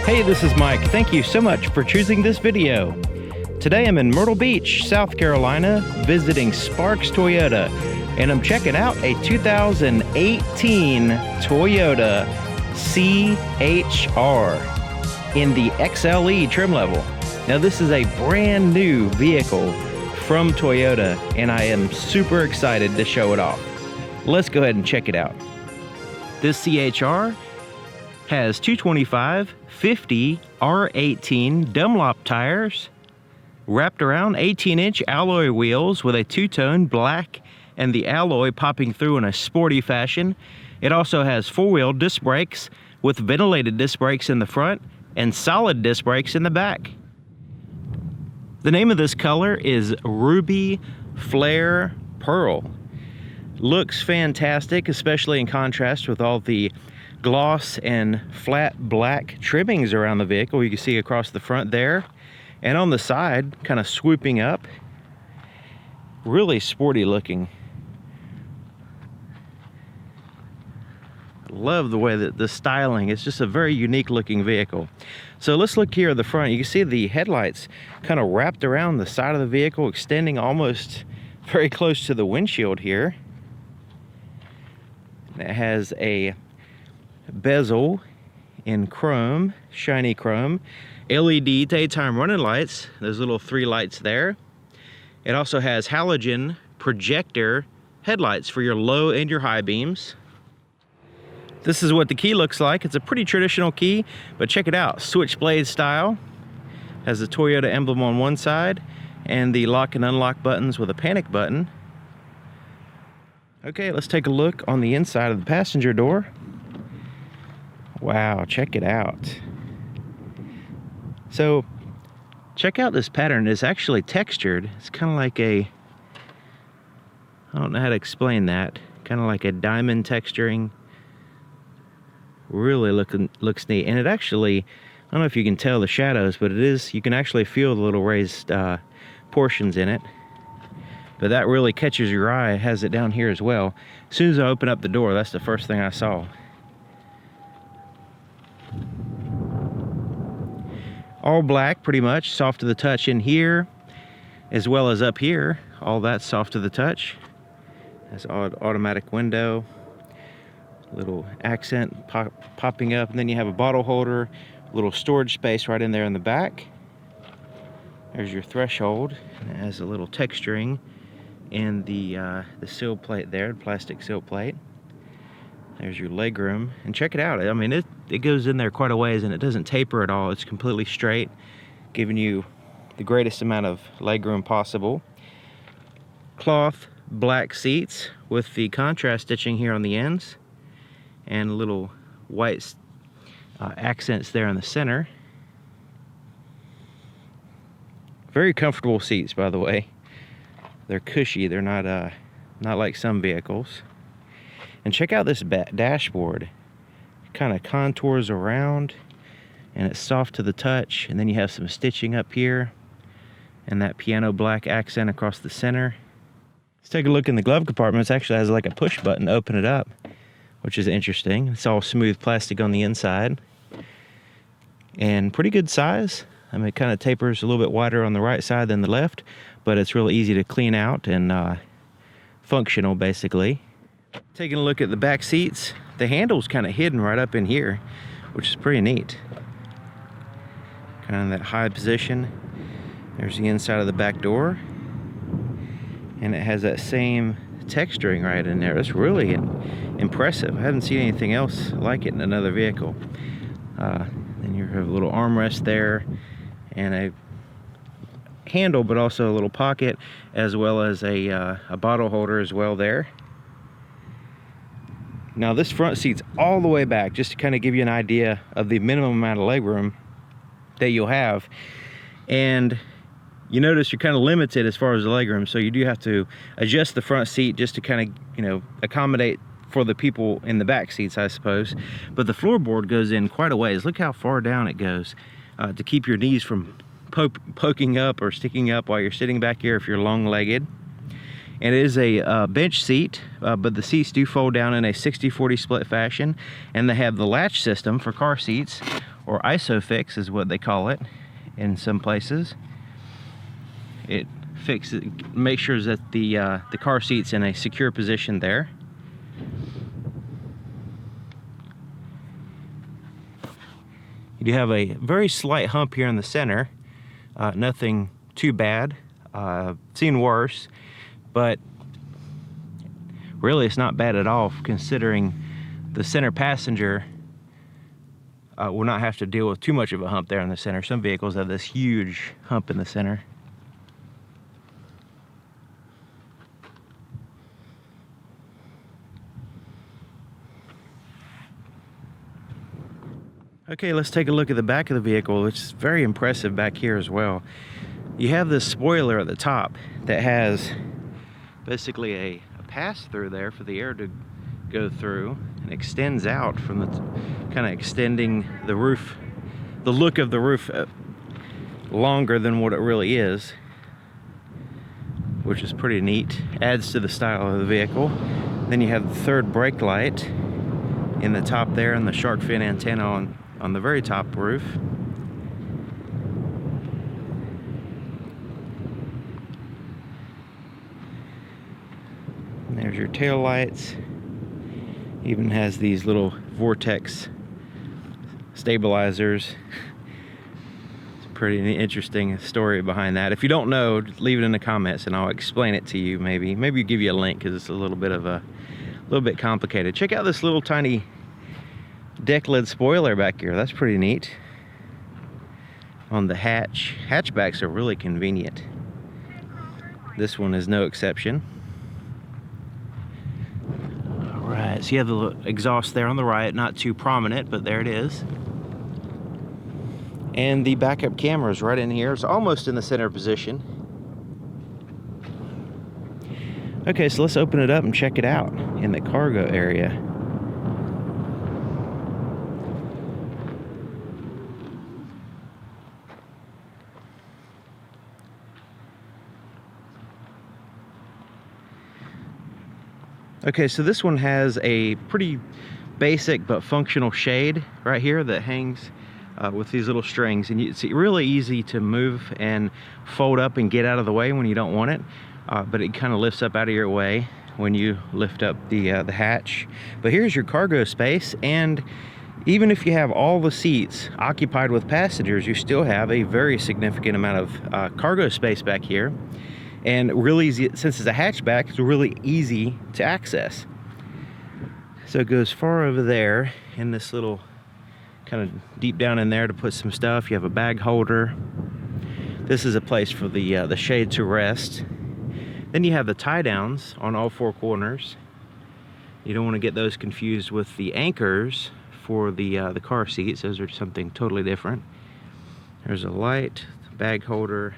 Hey, this is Mike. Thank you so much for choosing this video. Today I'm in Myrtle Beach, South Carolina, visiting Sparks Toyota, and I'm checking out a 2018 Toyota CHR in the XLE trim level. Now this is a brand new vehicle from Toyota, and I am super excited to show it off. Let's go ahead and check it out. This CHR has 225/50 R18 Dunlop tires, wrapped around 18-inch alloy wheels with a two-tone black and the alloy popping through in a sporty fashion. It also has four-wheel disc brakes with ventilated disc brakes in the front and solid disc brakes in the back. The name of this color is Ruby Flare Pearl. Looks fantastic, especially in contrast with all the gloss and flat black trimmings around the vehicle. You can see across the front there, and on the side, kind of swooping up. Really sporty looking. Love the way that the styling, it's just a very unique looking vehicle. So let's look here at the front. You can see the headlights kind of wrapped around the side of the vehicle, extending almost very close to the windshield here. And it has a bezel in chrome, shiny chrome, LED daytime running lights, those little 3 lights there. It also has halogen projector headlights for your low and your high beams. This is what the key looks like. It's a pretty traditional key, but check it out, switchblade style. Has the Toyota emblem on one side and the lock and unlock buttons with a panic button. Okay, let's take a look on the inside of the passenger door. Wow, check it out. So, check out this pattern. It's actually textured. It's kind of like a, I don't know how to explain that. Kind of like a diamond texturing. Really looks neat. And it actually, I don't know if you can tell the shadows, but it is, you can actually feel the little raised portions in it. But that really catches your eye. It has it down here as well. As soon as I open up the door, that's the first thing I saw. All black, pretty much, soft to the touch in here, as well as up here. All that's soft to the touch. Has automatic window, little accent popping up, and then you have a bottle holder, little storage space right in there in the back. There's your threshold, and it has a little texturing in the sill plate there, the plastic sill plate. There's your legroom, and check it out. I mean, it goes in there quite a ways, and it doesn't taper at all. It's completely straight, giving you the greatest amount of legroom possible. Cloth black seats with the contrast stitching here on the ends, and little white accents there in the center. Very comfortable seats, by the way. They're cushy. They're not like some vehicles. And check out this dashboard. It kind of contours around, and it's soft to the touch. And then you have some stitching up here, and that piano black accent across the center. Let's take a look in the glove compartment. It actually has like a push button to open it up, which is interesting. It's all smooth plastic on the inside, and pretty good size. I mean, it kind of tapers a little bit wider on the right side than the left, but it's really easy to clean out and functional, basically. Taking a look at the back seats, the handle's kind of hidden right up in here, which is pretty neat. Kind of that high position. There's the inside of the back door, and it has that same texturing right in there. It's really impressive. I haven't seen anything else like it in another vehicle. Then you have a little armrest there, and a handle, but also a little pocket, as well as a bottle holder as well there. Now this front seat's all the way back, just to kind of give you an idea of the minimum amount of legroom that you'll have. And you notice you're kind of limited as far as the legroom, so you do have to adjust the front seat just to kind of, you know, accommodate for the people in the back seats, I suppose. But the floorboard goes in quite a ways. Look how far down it goes, to keep your knees from poking up or sticking up while you're sitting back here if you're long-legged. And it is a bench seat, but the seats do fold down in a 60-40 split fashion, and they have the latch system for car seats, or ISOFIX is what they call it in some places. It fixes, makes sure that the car seat's in a secure position there. You do have a very slight hump here in the center, nothing too bad. Seen worse, but really it's not bad at all, considering the center passenger will not have to deal with too much of a hump there in the center. Some vehicles have this huge hump in the center. Okay, let's take a look at the back of the vehicle. It's very impressive back here as well. You have this spoiler at the top that has basically a pass-through there for the air to go through, and extends out from the kind of extending the roof, the look of the roof longer than what it really is, which is pretty neat. Adds to the style of the vehicle. Then you have the third brake light in the top there, and the shark fin antenna on the very top roof. And there's your tail lights. Even has these little vortex stabilizers. It's a pretty interesting story behind that. If you don't know, leave it in the comments and I'll explain it to you. Maybe give you a link, because it's a little bit complicated. Check out this little tiny deck lid spoiler back here. That's pretty neat. On the hatchbacks are really convenient. This one is no exception. All right, so you have the little exhaust there on the right, not too prominent, but there it is. And the backup camera is right in here. It's almost in the center position. Okay, so let's open it up and check it out in the cargo area. Okay, so this one has a pretty basic but functional shade right here that hangs with these little strings, and it's really easy to move and fold up and get out of the way when you don't want it, but it kind of lifts up out of your way when you lift up the hatch. But here's your cargo space, and even if you have all the seats occupied with passengers, you still have a very significant amount of cargo space back here. And really easy, since it's a hatchback, it's really easy to access. So it goes far over there in this little, kind of deep down in there to put some stuff. You have a bag holder. This is a place for the shade to rest. Then you have the tie downs on all four corners. You don't want to get those confused with the anchors for the car seats. Those are something totally different. There's a light, bag holder,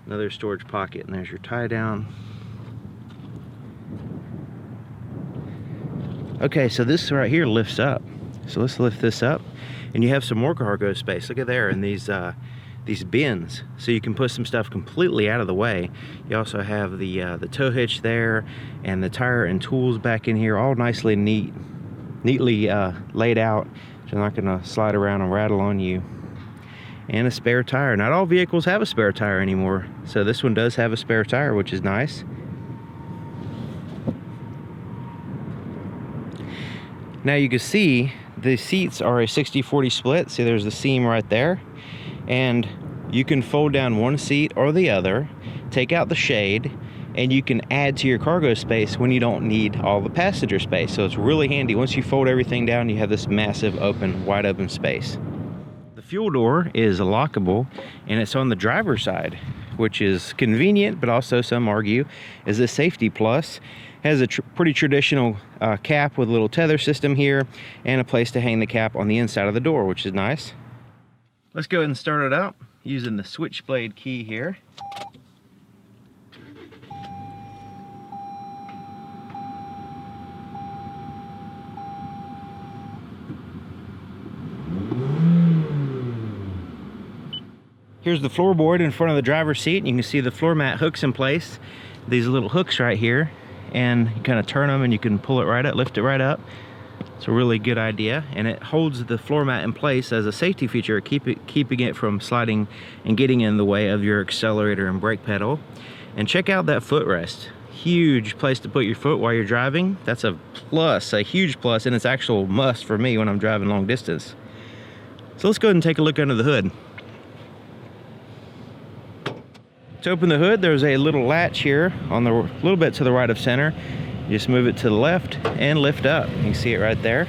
another storage pocket, and there's your tie down. Okay, so this right here lifts up. So let's lift this up, and you have some more cargo space. Look at there in these bins, so you can put some stuff completely out of the way. You also have the tow hitch there, and the tire and tools back in here, all nicely neatly laid out, so they're not gonna slide around and rattle on you. And a spare tire. Not all vehicles have a spare tire anymore, so this one does have a spare tire, which is nice. Now you can see the seats are a 60-40 split. See, there's the seam right there, and you can fold down one seat or the other, take out the shade, and you can add to your cargo space when you don't need all the passenger space. So it's really handy. Once you fold everything down, you have this massive open, wide open space. The fuel door is lockable, and it's on the driver's side, which is convenient, but also some argue is a safety plus. Has a pretty traditional cap with a little tether system here and a place to hang the cap on the inside of the door, which is nice. Let's go ahead and start it up using the switchblade key here. Here's the floorboard in front of the driver's seat. You can see the floor mat hooks in place. These little hooks right here, and you kind of turn them and you can pull it right up, lift it right up. It's a really good idea, and it holds the floor mat in place as a safety feature, keeping it from sliding and getting in the way of your accelerator and brake pedal. And check out that footrest. Huge place to put your foot while you're driving. That's a plus, a huge plus, and it's actual must for me when I'm driving long distance. So let's go ahead and take a look under the hood. To open the hood, there's a little latch here on the little bit to the right of center. You just move it to the left and lift up. You can see it right there.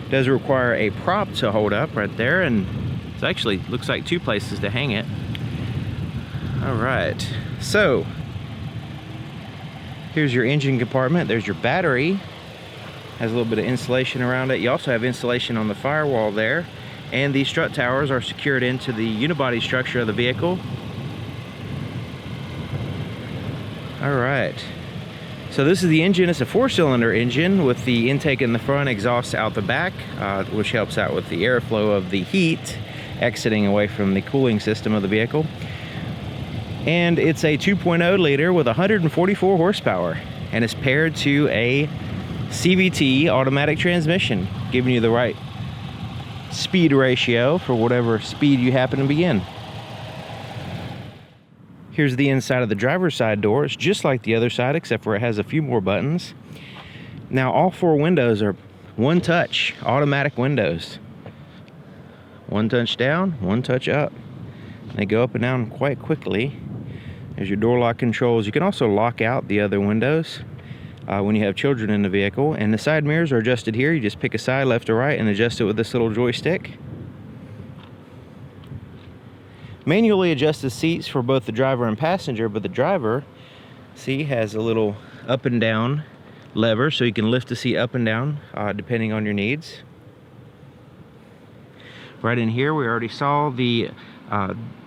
It does require a prop to hold up right there, and it actually looks like two places to hang it. All right, so here's your engine compartment. There's your battery. Has a little bit of insulation around it. You also have insulation on the firewall there, and these strut towers are secured into the unibody structure of the vehicle. All right, so this is the engine. It's a 4-cylinder engine with the intake in the front, exhaust out the back, which helps out with the airflow of the heat exiting away from the cooling system of the vehicle. And it's a 2.0 liter with 144 horsepower, and it's paired to a CVT automatic transmission, giving you the right speed ratio for whatever speed you happen to be in. Here's the inside of the driver's side door. It's just like the other side, except for it has a few more buttons. Now, all 4 windows are one touch, automatic windows. One touch down, one touch up. They go up and down quite quickly. There's your door lock controls. You can also lock out the other windows when you have children in the vehicle. And the side mirrors are adjusted here. You just pick a side, left or right, and adjust it with this little joystick. Manually adjust the seats for both the driver and passenger, but the driver, see, has a little up and down lever, so you can lift the seat up and down depending on your needs. Right in here, we already saw the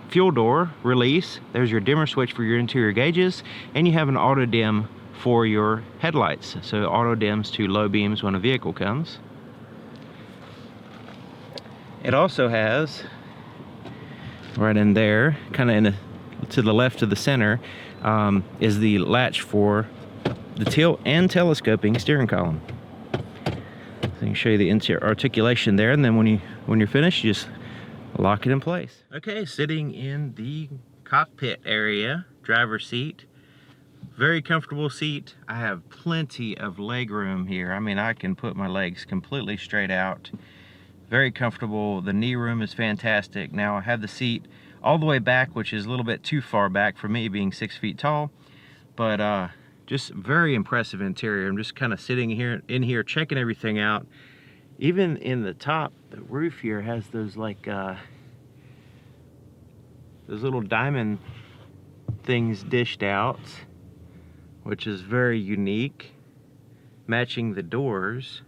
fuel door release. There's your dimmer switch for your interior gauges, and you have an auto dim for your headlights. So auto dims to low beams when a vehicle comes. It also has, right in there, kind of to the left of the center, is the latch for the tilt and telescoping steering column. So I can show you the interior articulation there, and then when you're finished, you just lock it in place. Okay, sitting in the cockpit area, driver's seat. Very comfortable seat. I have plenty of leg room here. I mean, I can put my legs completely straight out. Very comfortable. The knee room is fantastic. Now I have the seat all the way back, which is a little bit too far back for me being 6 feet tall, but just very impressive interior. I'm just kind of sitting in here checking everything out. Even in the top, the roof here has those like those little diamond things dished out, which is very unique, matching the doors.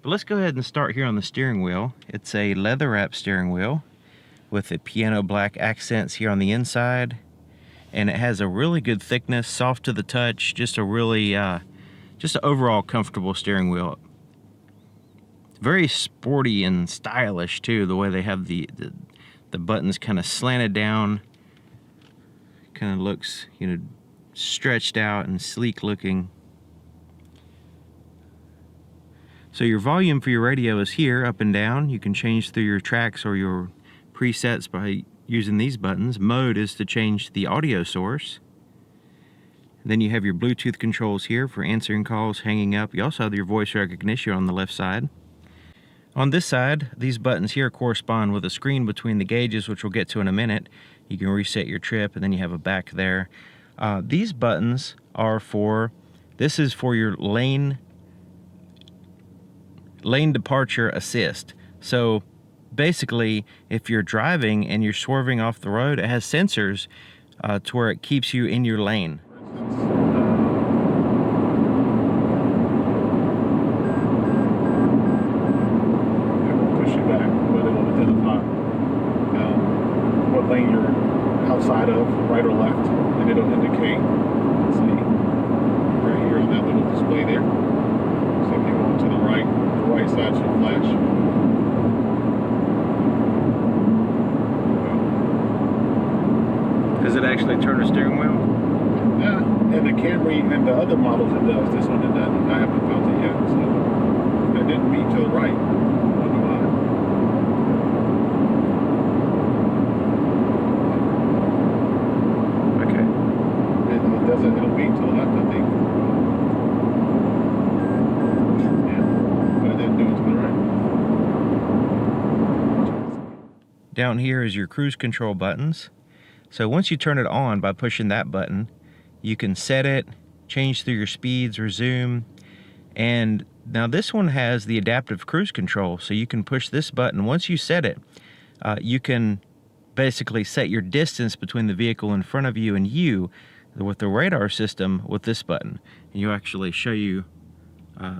But let's go ahead and start here on the steering wheel. It's a leather wrap steering wheel with the piano black accents here on the inside, and it has a really good thickness, soft to the touch, just a really just an overall comfortable steering wheel. Very sporty and stylish too, the way they have the buttons kind of slanted down. Kind of looks, you know, stretched out and sleek looking. So your volume for your radio is here, up and down. You can change through your tracks or your presets by using these buttons. Mode is to change the audio source. Then you have your Bluetooth controls here for answering calls, hanging up. You also have your voice recognition on the left side. On this side, these buttons here correspond with a screen between the gauges, which we'll get to in a minute. You can reset your trip, and then you have a back there. These buttons are for, this is for your lane departure assist. So basically, if you're driving and you're swerving off the road, it has sensors to where it keeps you in your lane. What lane you're outside of, right or left, and it'll indicate. Let's see, right here on that little display there. So if you're going to the right side should flash. Does it actually turn the steering wheel? Yeah, and the Camry and the other models it does. This one it doesn't. I haven't felt it yet, so it didn't beat to the right. I wonder why. It'll beat to the left, I think. Yeah, but it didn't do it to the right. Down here is your cruise control buttons. So once you turn it on by pushing that button, you can set it, change through your speeds, resume. And now this one has the adaptive cruise control, so you can push this button. Once you set it, you can basically set your distance between the vehicle in front of you and you with the radar system with this button. And you actually show you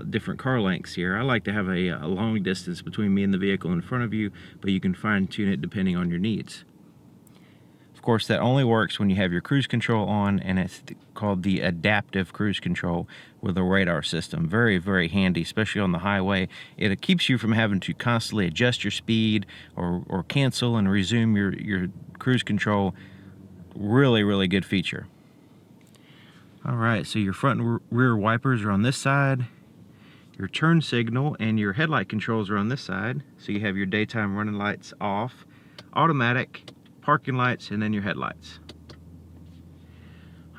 different car lengths here. I like to have a long distance between me and the vehicle in front of you, but you can fine tune it depending on your needs. Of course, that only works when you have your cruise control on, and it's called the adaptive cruise control with a radar system. Very, very handy, especially on the highway. It keeps you from having to constantly adjust your speed or cancel and resume your cruise control. Really, really good feature. All right, so your front and rear wipers are on this side. Your turn signal and your headlight controls are on this side. So you have your daytime running lights off, automatic, parking lights, and then your headlights.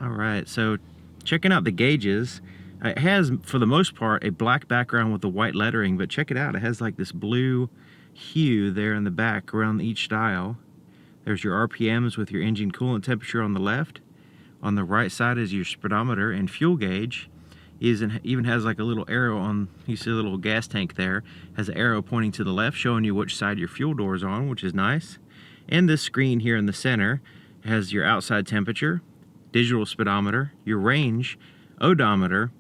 All right, so checking out the gauges. It has, for the most part, a black background with the white lettering, but check it out. It has like this blue hue there in the back around each dial. There's your RPMs with your engine coolant temperature on the left. On the right side is your speedometer and fuel gauge. Even has like a little arrow on, you see a little gas tank there, has an arrow pointing to the left showing you which side your fuel door is on, which is nice. And this screen here in the center has your outside temperature, digital speedometer, your range, odometer,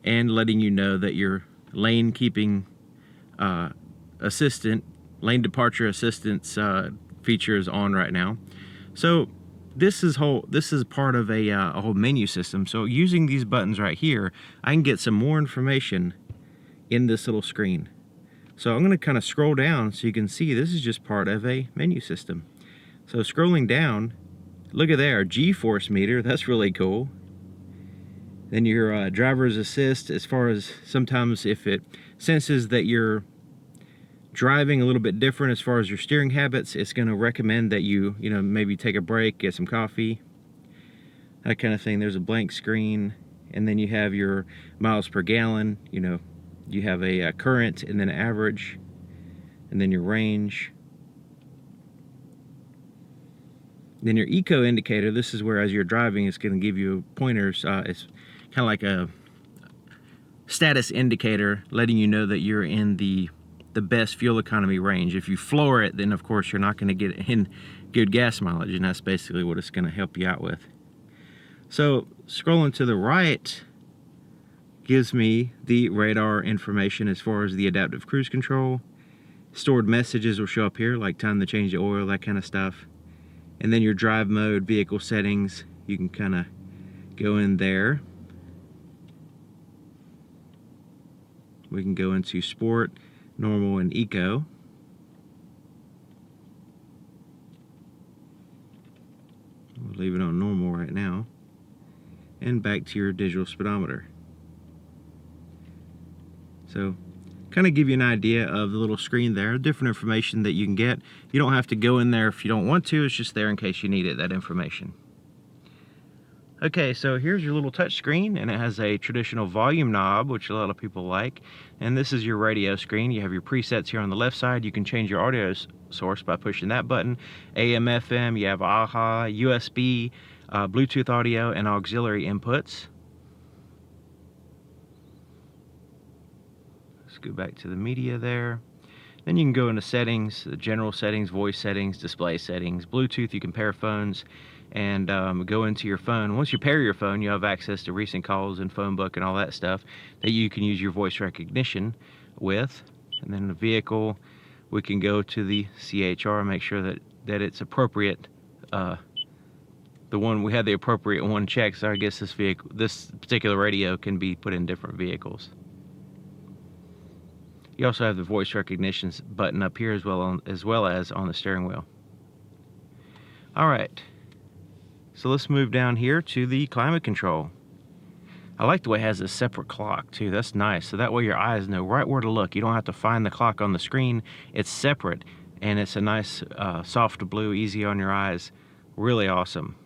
and letting you know that your lane keeping assistant, lane departure assistance feature is on right now. So this is part of a whole menu system. So using these buttons right here, I can get some more information in this little screen. So I'm going to kind of scroll down so you can see this is just part of a menu system. So scrolling down, look at there, G-force meter, that's really cool. Then your driver's assist, as far as sometimes if it senses that you're driving a little bit different as far as your steering habits, it's going to recommend that you maybe take a break, get some coffee, that kind of thing. There's a blank screen, and then you have your miles per gallon. You have a current, and then average, and then your range. Then your eco indicator. This is where as you're driving, it's going to give you pointers. It's kind of like a status indicator, letting you know that you're in the best fuel economy range. If you floor it, then of course you're not going to get in good gas mileage, and that's basically what it's going to help you out with. So scrolling to the right gives me the radar information as far as the adaptive cruise control. Stored messages will show up here, like time to change the oil, that kind of stuff. And then your drive mode, vehicle settings, you can kind of go in there. We can go into sport, normal, and eco. We'll leave it on normal right now. And back to your digital speedometer. So kind of give you an idea of the little screen there, different information that you can get. You don't have to go in there if you don't want to, it's just there in case you need it, that information. Okay, so here's your little touch screen, and it has a traditional volume knob, which a lot of people like. And this is your radio screen. You have your presets here on the left side. You can change your audio source by pushing that button. AM, FM, you have AHA, USB, Bluetooth audio, and auxiliary inputs. Let's go back to the media there. Then you can go into settings, the general settings, voice settings, display settings, Bluetooth. You can pair phones and go into your phone. Once you pair your phone, you have access to recent calls and phone book and all that stuff that you can use your voice recognition with. And then the vehicle, we can go to the CHR and make sure that it's appropriate. The one we had the appropriate one checked, so I guess this particular radio can be put in different vehicles. You also have the voice recognition button up here as well as on the steering wheel. All right, so let's move down here to the climate control. I like the way it has a separate clock too. That's nice. So that way your eyes know right where to look. You don't have to find the clock on the screen. It's separate, and it's a nice soft blue, easy on your eyes. Really awesome.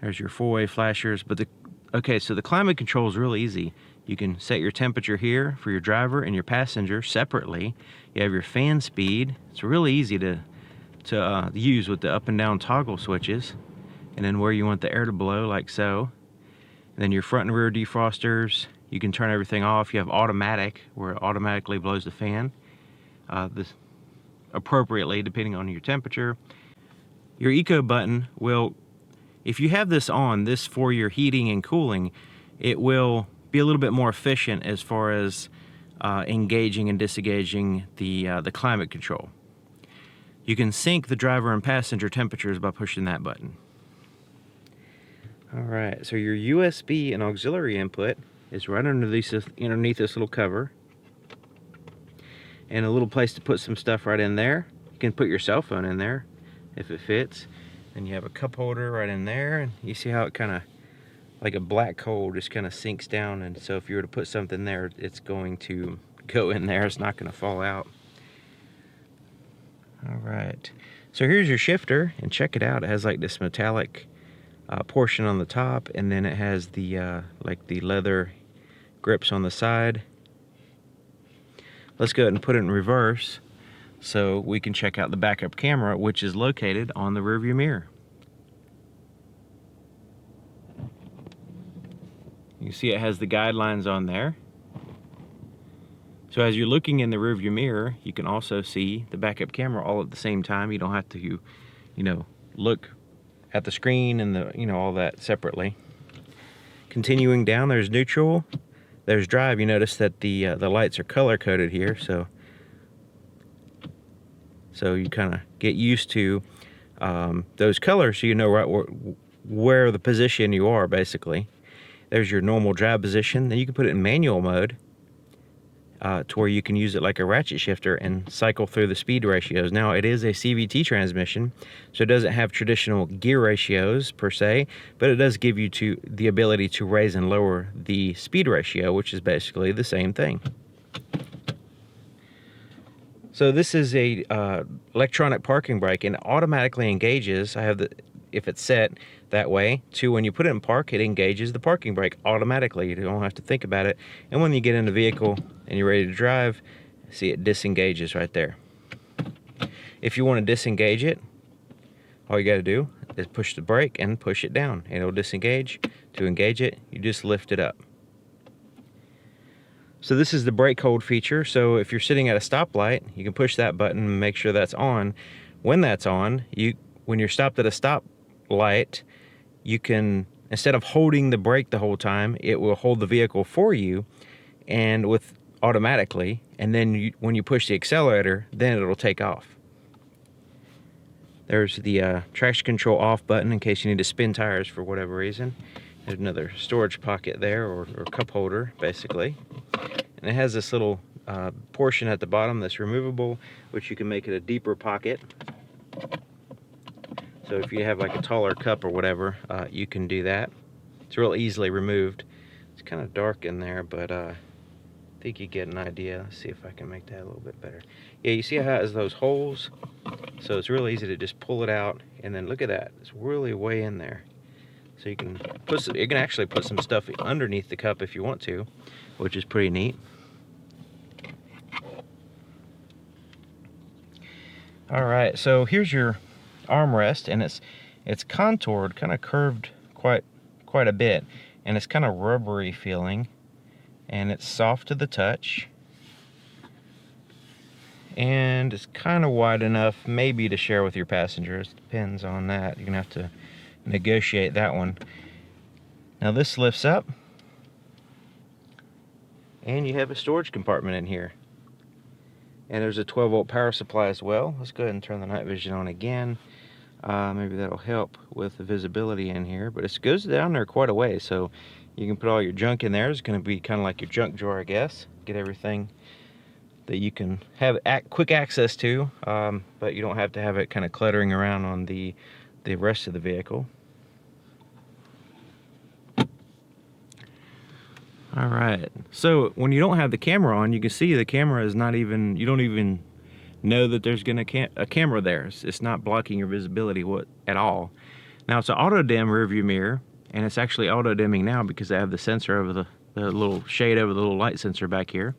There's your four-way flashers. But so the climate control is really easy. You can set your temperature here for your driver and your passenger separately. You have your fan speed. It's really easy to use with the up and down toggle switches. And then where you want the air to blow, like so. And then your front and rear defrosters. You can turn everything off. You have automatic, where it automatically blows the fan. This appropriately, depending on your temperature. Your eco button will, if you have this on, this for your heating and cooling, it will be a little bit more efficient as far as engaging and disengaging the climate control. You can sync the driver and passenger temperatures by pushing that button. All right, so your USB and auxiliary input is right underneath this little cover, and a little place to put some stuff right in there. You can put your cell phone in there if it fits. And you have a cup holder right in there, and you see how it kind of, like a black hole, just kind of sinks down. And so if you were to put something there, it's going to go in there. It's not going to fall out. All right, so here's your shifter, and check it out. It has like this metallic portion on the top, and then it has the like the leather grips on the side. Let's go ahead and put it in reverse so we can check out the backup camera, which is located on the rearview mirror. You see it has the guidelines on there. So as you're looking in the rearview mirror, you can also see the backup camera all at the same time. You don't have to, you know, look at the screen and all that separately. Continuing down, there's neutral, there's drive. You notice that the lights are color coded here, so you kind of get used to those colors, so you know right where the position you are, basically. There's your normal drive position. Then you can put it in manual mode to where you can use it like a ratchet shifter and cycle through the speed ratios. Now, it is a CVT transmission, so it doesn't have traditional gear ratios per se, but it does give you the ability to raise and lower the speed ratio, which is basically the same thing. So this is a electronic parking brake, and it automatically engages. If it's set that way, to when you put it in park, it engages the parking brake automatically. You don't have to think about it. And when you get in the vehicle and you're ready to drive, see, it disengages right there. If you want to disengage it, all you got to do is push the brake and push it down, and it'll disengage. To engage it, you just lift it up. So this is the brake hold feature. So if you're sitting at a stoplight, you can push that button and make sure that's on. When that's on, when you're stopped at a stoplight, you can, instead of holding the brake the whole time, it will hold the vehicle for you and automatically, and then when you push the accelerator, then it'll take off. There's the traction control off button in case you need to spin tires for whatever reason. There's another storage pocket there, or cup holder, basically. And it has this little portion at the bottom that's removable, which you can make it a deeper pocket. So if you have like a taller cup or whatever, you can do that. It's real easily removed. It's kind of dark in there, but I think you get an idea. Let's see if I can make that a little bit better. Yeah, you see how it has those holes? So it's real easy to just pull it out, and then look at that. It's really way in there. So you can actually put some stuff underneath the cup if you want to, which is pretty neat. All right, so here's your armrest, and it's contoured, kind of curved quite a bit, and it's kind of rubbery feeling, and it's soft to the touch. and it's kind of wide enough maybe to share with your passengers. Depends on that. You're gonna have to negotiate that one. Now this lifts up, and you have a storage compartment in here. And there's a 12-volt power supply as well. Let's go ahead and turn the night vision on again. Maybe that'll help with the visibility in here, but it goes down there quite a way, so you can put all your junk in there. It's going to be kind of like your junk drawer, I guess. Get everything that you can have quick access to, but you don't have to have it kind of cluttering around on the rest of the vehicle. All right, so when you don't have the camera on, you can see the camera is not even, you don't even know that there's a camera there. It's not blocking your visibility at all. Now it's an auto dim rear view mirror, and it's actually auto dimming now because I have the sensor over the little shade over the little light sensor back here.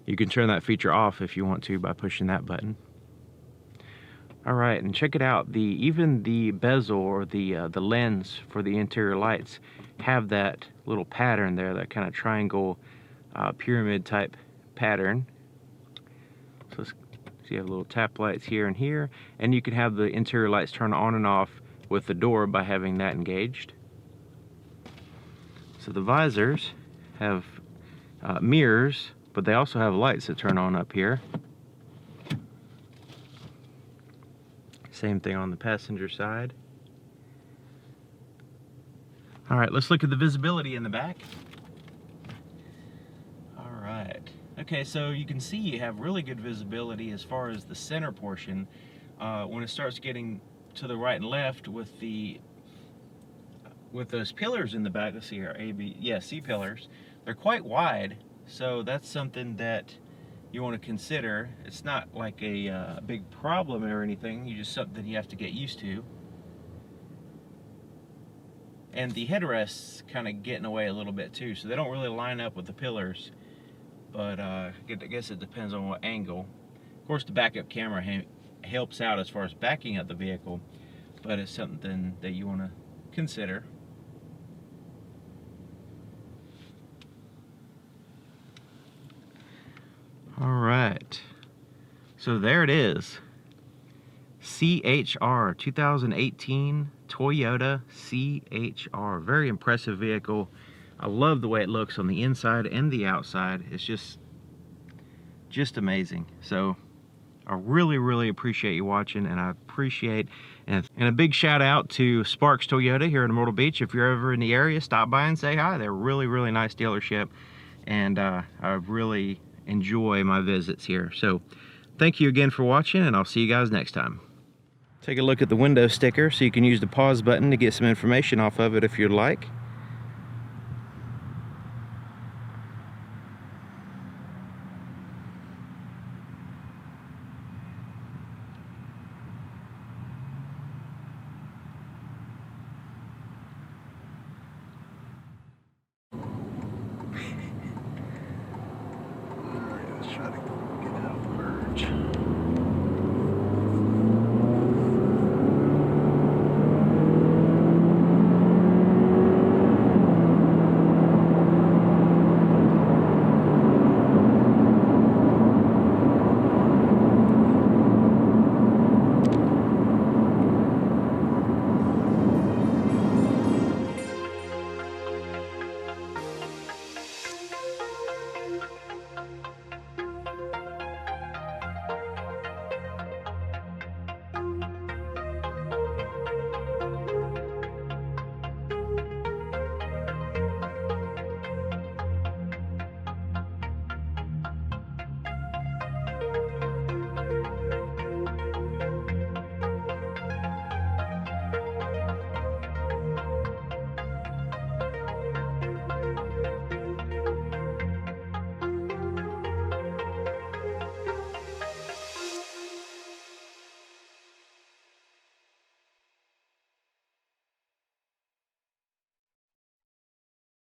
You can turn that feature off if you want to by pushing that button. All right, and check it out. Even the bezel or the lens for the interior lights have that little pattern there, that kind of triangle pyramid type pattern. So you have little tap lights here and here, and you can have the interior lights turn on and off with the door by having that engaged. So the visors have mirrors, but they also have lights that turn on up here. Same thing on the passenger side. All right, let's look at the visibility in the back. All right. Okay, so you can see you have really good visibility as far as the center portion. When it starts getting to the right and left with those pillars in the back, let's see here, C pillars, they're quite wide, so that's something that you want to consider. It's not like a big problem or anything, just something you have to get used to. And the headrests kind of get in the way a little bit too, so they don't really line up with the pillars, but I guess it depends on what angle. Of course, the backup camera helps out as far as backing up the vehicle, but it's something that you want to consider. All right, so there it is. CHR 2018 Toyota CHR. Very impressive vehicle. I love the way it looks on the inside and the outside. It's just amazing. So I really appreciate you watching, and I appreciate and a big shout out to Sparks Toyota here in Myrtle Beach. If you're ever in the area, stop by and say hi. They're really nice dealership, and I really enjoy my visits here. So thank you again for watching, and I'll see you guys next time. Take a look at the window sticker so you can use the pause button to get some information off of it if you'd like.